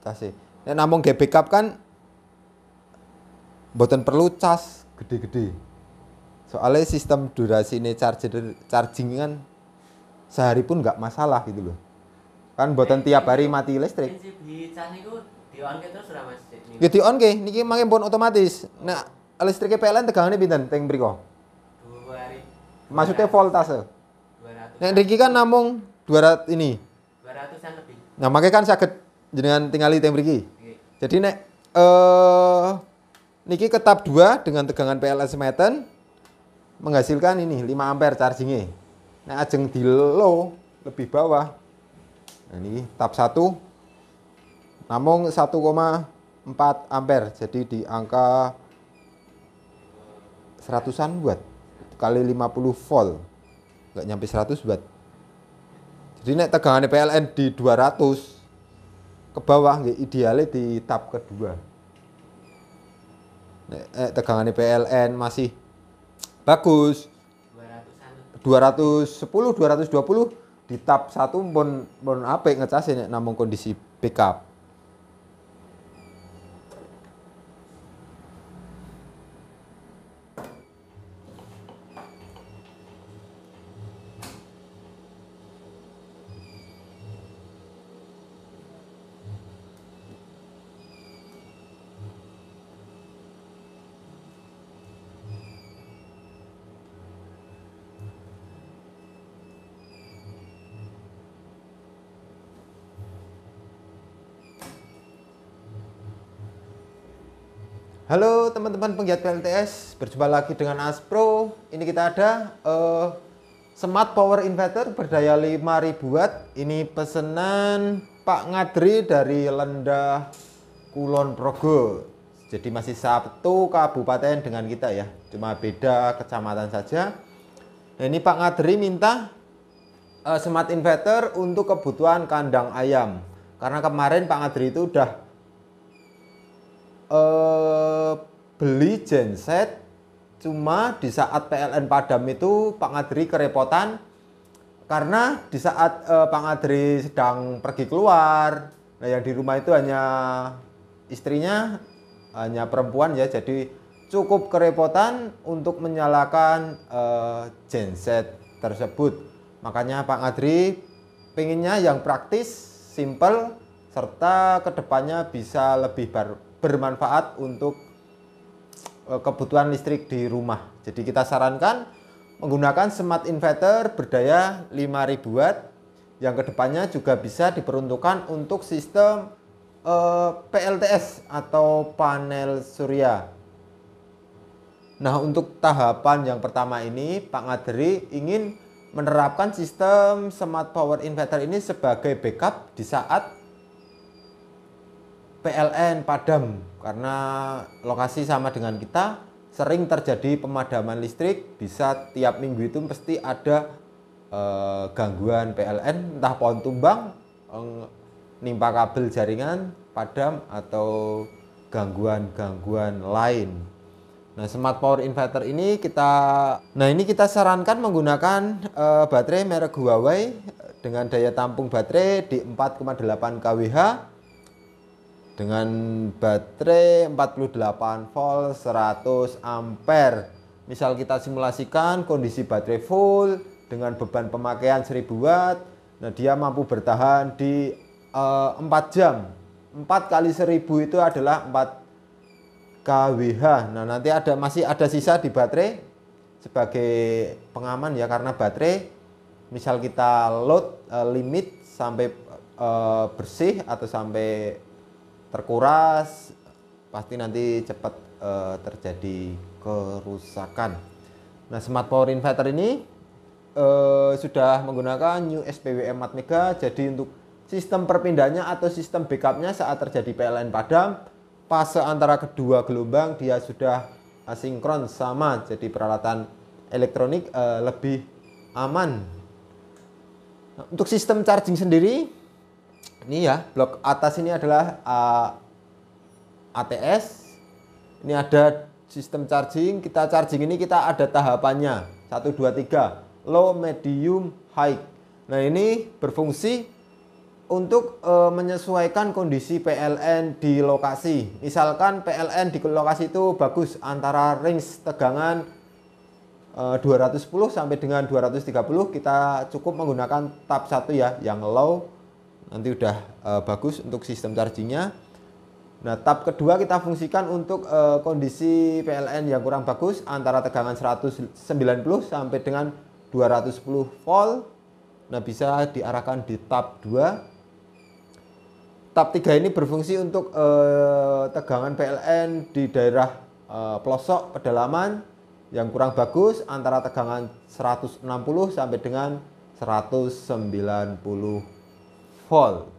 Case. Nek namung ge backup kan mboten perlu cas gede-gede. Soalnya sistem durasi ini charging kan sehari pun nggak masalah gitu loh. Kan mboten tiap hari mati listrik. Di cas niku di-on-ke terus ora Mas? Ya di-on ke, niki mangke pun otomatis. Nah, listriknya PLN tegangane pinten teng mriko? 2 hari. Maksudnya voltase. 200. Nek niki kan namung 200 ini. 200-an lebih. Nah, makanya kan saged jenengan tingali teng mriki. Nggih. Jadi nek niki ke tab 2 dengan tegangan PLN semeten menghasilkan ini 5 ampere chargingnya. Nek ajeng di low lebih bawah. Nah, ini tab 1 namung 1,4 ampere. Jadi di angka 100-an watt kali 50 volt. Enggak nyampe 100 watt. Jadi nek tegangannya PLN di 200 ke bawah nggih idealnya di tab kedua. Nek tegangannya PLN masih bagus 210 220 di tab 1 pun apik ngecas nek namung kondisi backup. Halo teman-teman penggiat PLTS, berjumpa lagi dengan Aspro. Ini kita ada Smart Power Inverter berdaya 5000 watt. Ini pesanan Pak Ngadri dari Lendah Kulon Progo. Jadi masih satu kabupaten dengan kita ya, cuma beda kecamatan saja. Nah, ini Pak Ngadri minta Smart Inverter untuk kebutuhan kandang ayam. Karena kemarin Pak Ngadri itu udah beli genset, cuma di saat PLN padam itu Pak Ngadri kerepotan karena di saat Pak Ngadri sedang pergi keluar, nah yang di rumah itu hanya istrinya, hanya perempuan ya, jadi cukup kerepotan untuk menyalakan genset tersebut. Makanya Pak Ngadri pengennya yang praktis, simple, serta kedepannya bisa lebih bermanfaat untuk kebutuhan listrik di rumah. Jadi kita sarankan menggunakan smart inverter berdaya 5000 watt yang kedepannya juga bisa diperuntukkan untuk sistem PLTS atau panel surya. Nah, untuk tahapan yang pertama ini Pak Ngadri ingin menerapkan sistem smart power inverter ini sebagai backup di saat PLN padam, karena lokasi sama dengan kita, sering terjadi pemadaman listrik, bisa tiap minggu itu pasti ada gangguan PLN, entah pohon tumbang, nimpa kabel jaringan, padam, atau gangguan-gangguan lain. Nah, smart power inverter ini kita sarankan menggunakan baterai merek Huawei dengan daya tampung baterai di 4,8 kWh dengan baterai 48 volt 100 ampere. Misal kita simulasikan kondisi baterai full dengan beban pemakaian 1000 watt, nah dia mampu bertahan di 4 jam. 4 kali 1000 itu adalah 4 kWh. Nah, nanti masih ada sisa di baterai sebagai pengaman ya, karena baterai misal kita load limit sampai bersih atau sampai terkuras, pasti nanti cepat terjadi kerusakan. Nah, smart power inverter ini sudah menggunakan new SPWM 4 mega. Jadi untuk sistem perpindahannya atau sistem backupnya saat terjadi PLN padam, fase antara kedua gelombang dia sudah asinkron sama, jadi peralatan elektronik lebih aman. Nah, untuk sistem charging sendiri, ini ya, blok atas ini adalah ATS. Ini ada sistem charging. Kita charging ini kita ada tahapannya 1, 2, 3, low, medium, high. Nah, ini berfungsi untuk menyesuaikan kondisi PLN di lokasi. Misalkan PLN di lokasi itu bagus antara range tegangan 210 sampai dengan 230, kita cukup menggunakan tab 1 ya, yang low. Nanti udah bagus untuk sistem chargingnya. Nah, tab kedua kita fungsikan untuk kondisi PLN yang kurang bagus antara tegangan 190 sampai dengan 210 volt. Nah, bisa diarahkan di tab 2. Tab 3 ini berfungsi untuk tegangan PLN di daerah pelosok pedalaman yang kurang bagus antara tegangan 160 sampai dengan 190 volt.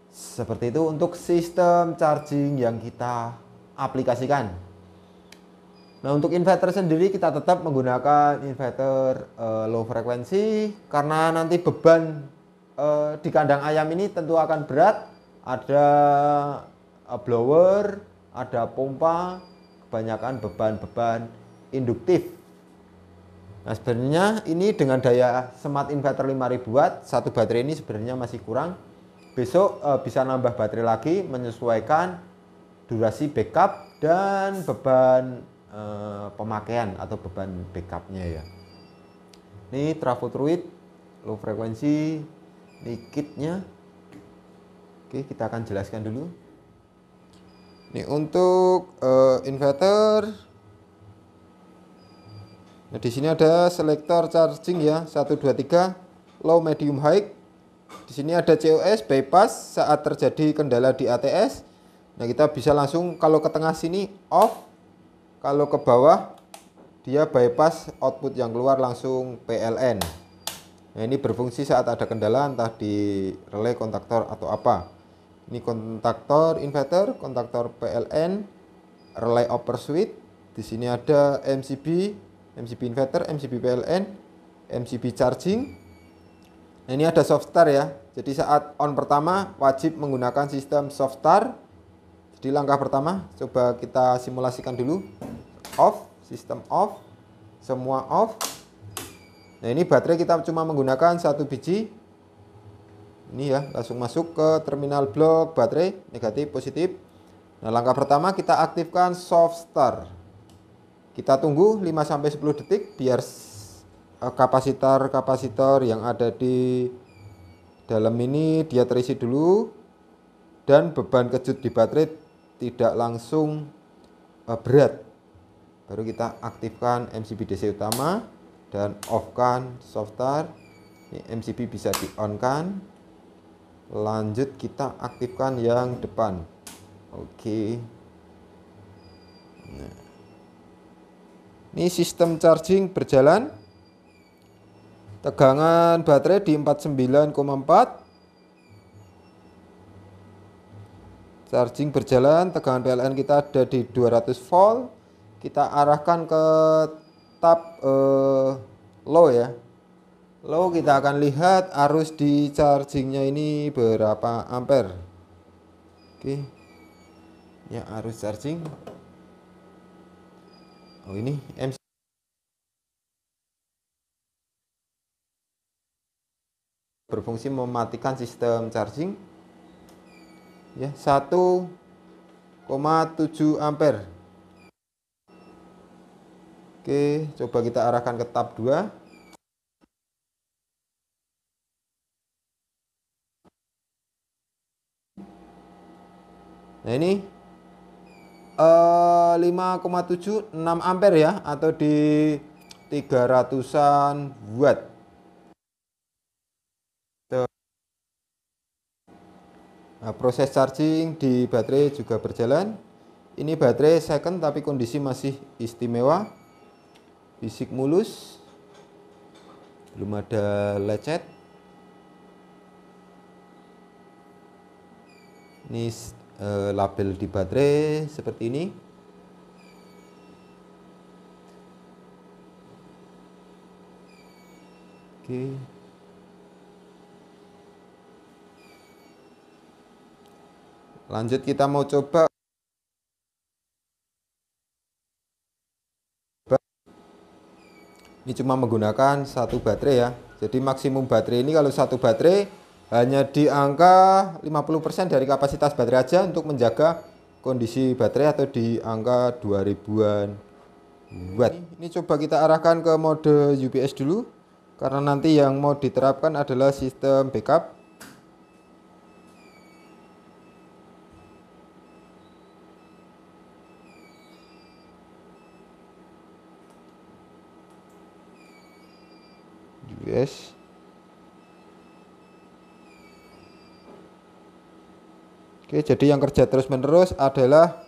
Seperti itu untuk sistem charging yang kita aplikasikan. Nah, untuk inverter sendiri kita tetap menggunakan inverter low frekuensi karena nanti beban di kandang ayam ini tentu akan berat. Ada blower, ada pompa, kebanyakan beban-beban induktif. Nah, sebenarnya ini dengan daya smart inverter 5000 watt, satu baterai ini sebenarnya masih kurang. Besok bisa nambah baterai lagi menyesuaikan durasi backup dan beban pemakaian atau beban backupnya ya. Ini trafo fluid low frekuensi, ini kitnya. Oke, kita akan jelaskan dulu. Ini untuk inverter. Nah, di sini ada selektor charging ya, 1 2 3 low, medium, high. Di sini ada COS bypass saat terjadi kendala di ATS. Nah, kita bisa langsung kalau ke tengah sini off, kalau ke bawah dia bypass output yang keluar langsung PLN. Nah, ini berfungsi saat ada kendala entah di relay, kontaktor atau apa. Ini kontaktor inverter, kontaktor PLN, relay upper switch. Di sini ada MCB, MCB inverter, MCB PLN, MCB charging. Nah, ini ada soft start ya. Jadi saat on pertama wajib menggunakan sistem soft start. Jadi langkah pertama coba kita simulasikan dulu. Off, sistem off, semua off. Nah, ini baterai kita cuma menggunakan 1 biji. Ini ya, langsung masuk ke terminal blok baterai, negatif, positif. Nah, langkah pertama kita aktifkan soft start. Kita tunggu 5-10 detik biar kapasitor yang ada di dalam ini dia terisi dulu dan beban kejut di baterai tidak langsung berat. Baru kita aktifkan MCB DC utama dan off-kan soft start. Ini MCB bisa di-on-kan. Lanjut kita aktifkan yang depan. Oke. Nah, ini sistem charging berjalan. Tegangan baterai di 49,4. Charging berjalan, tegangan PLN kita ada di 200 volt. Kita arahkan ke tab low ya. Low, kita akan lihat arus di chargingnya ini berapa ampere. Oke. Ya, arus charging. Oh, ini MC berfungsi mematikan sistem charging. Ya, 1,7 ampere. Oke, coba kita arahkan ke tab 2. Nah, ini 5,76 ampere ya, atau di 300-an watt. Nah, proses charging di baterai juga berjalan. Ini baterai second tapi kondisi masih istimewa. Fisik mulus. Belum ada lecet. Ini label di baterai seperti ini. Oke. Lanjut kita mau coba. Ini cuma menggunakan satu baterai ya. Jadi maksimum baterai ini kalau satu baterai hanya di angka 50% dari kapasitas baterai aja untuk menjaga kondisi baterai, atau di angka 2000-an watt. Ini coba kita arahkan ke mode UPS dulu, karena nanti yang mau diterapkan adalah sistem backup. UPS. Oke, jadi yang kerja terus menerus adalah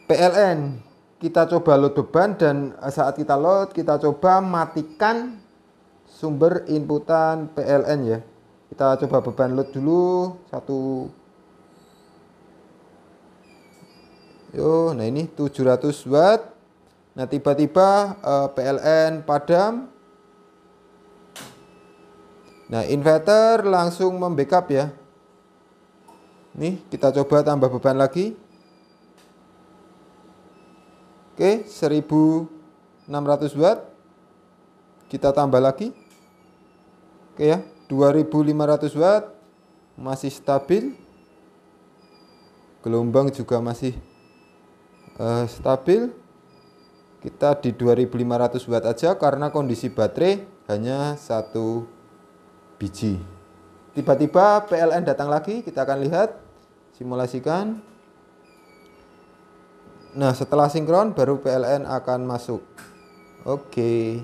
PLN. Kita coba load beban, dan saat kita load kita coba matikan sumber inputan PLN ya. Kita coba beban load dulu satu. Yo, nah ini 700 watt. Nah, tiba-tiba PLN padam. Nah, inverter langsung membackup ya. Nih, kita coba tambah beban lagi. Oke, 1600 watt. Kita tambah lagi. Oke ya, 2500 watt. Masih stabil. Gelombang juga masih stabil. Kita di 2500 watt aja karena kondisi baterai hanya 1 biji. Tiba-tiba PLN datang lagi, kita akan lihat, simulasikan. Nah, setelah sinkron baru PLN akan masuk. Oke,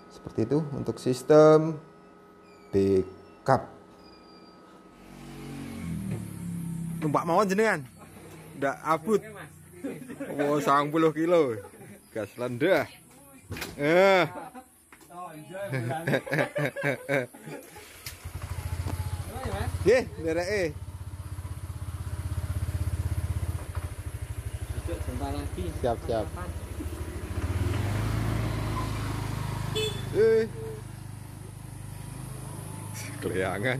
seperti itu untuk sistem backup. Numpak mawon jenengan? Ndak abut. Oh, 90 kilo. Gas rendah. Nggih, ndereke. Siap. Keliangan.